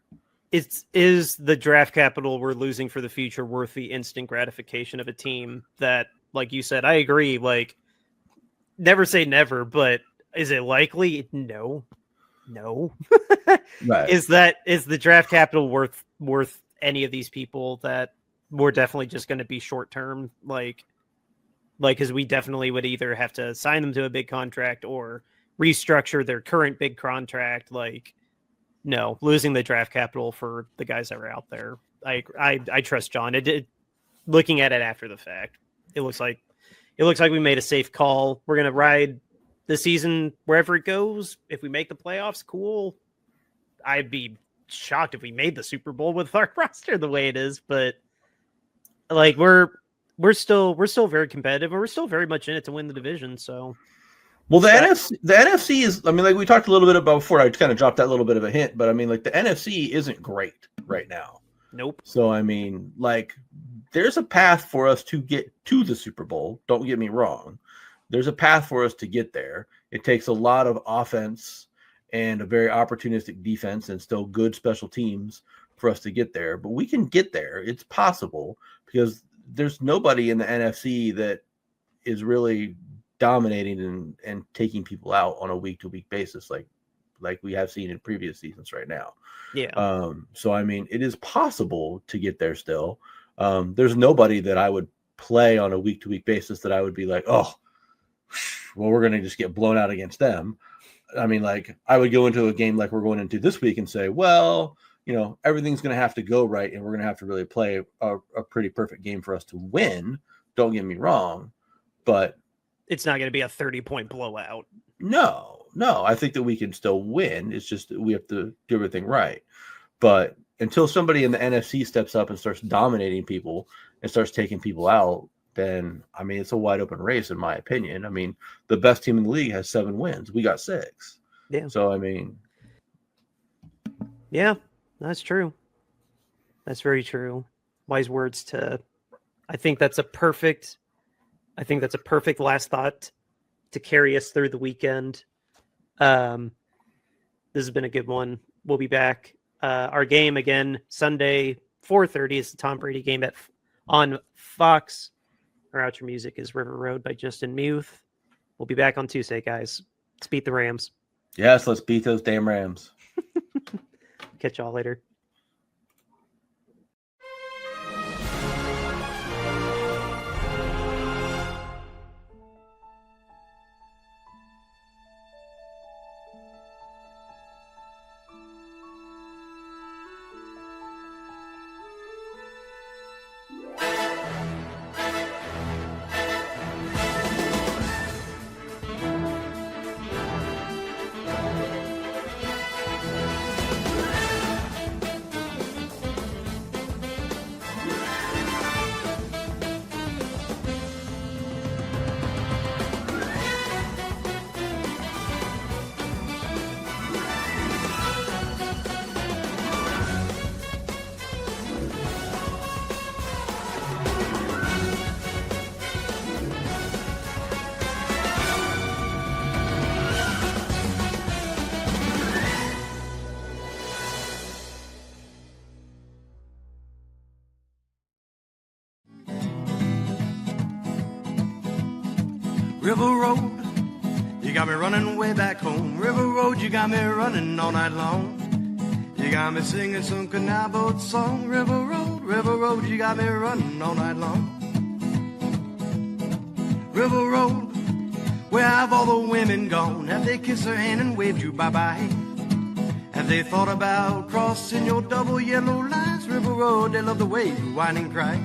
Is the draft capital we're losing for the future worth the instant gratification of a team that, like you said, I agree, like, never say never, but is it likely? No. Right. Is the draft capital worth any of these people that we're definitely just going to be short term? Like, because we definitely would either have to sign them to a big contract or restructure their current big contract. Like, no, losing the draft capital for the guys that were out there. I trust John. Looking at it after the fact, it looks like we made a safe call. We're gonna ride the season wherever it goes. If we make the playoffs, cool. I'd be shocked if we made the Super Bowl with our roster the way it is, but like we're still very competitive and we're still very much in it to win the division. So, well, the NFC is, I mean, like we talked a little bit about before, I kind of dropped that little bit of a hint, but I mean, like the NFC isn't great right now. Nope. So, I mean, like there's a path for us to get to the Super Bowl. Don't get me wrong. There's a path for us to get there. It takes a lot of offense and a very opportunistic defense and still good special teams for us to get there. But we can get there. It's possible because there's nobody in the NFC that is really dominating and taking people out on a week-to-week basis like we have seen in previous seasons right now. Yeah. So, I mean, it is possible to get there still. There's nobody that I would play on a week-to-week basis that I would be like, oh, well, we're going to just get blown out against them. I mean, like, I would go into a game like we're going into this week and say, well, you know, everything's going to have to go right, and we're going to have to really play a pretty perfect game for us to win. Don't get me wrong, but it's not going to be a 30-point blowout. No, I think that we can still win. It's just that we have to do everything right. But until somebody in the NFC steps up and starts dominating people and starts taking people out, then, I mean, it's a wide open race, in my opinion. I mean, the best team in the league has 7 wins. We got 6. Yeah. So, I mean. Yeah, that's true. That's very true. Wise words I think that's a perfect last thought to carry us through the weekend. This has been a good one. We'll be back. Our game again, Sunday, 4:30 is the Tom Brady game on Fox. Our outro music is River Road by Justin Muth. We'll be back on Tuesday, guys. Let's beat the Rams. Yes, let's beat those damn Rams. Catch y'all later. River Road, you got me running way back home. River Road, you got me running all night long. You got me singing some canal boat song. River Road, you got me running all night long. River Road, where have all the women gone? Have they kissed her hand and waved you bye-bye? Have they thought about crossing your double yellow lines? River Road, they love the way you whine and cry.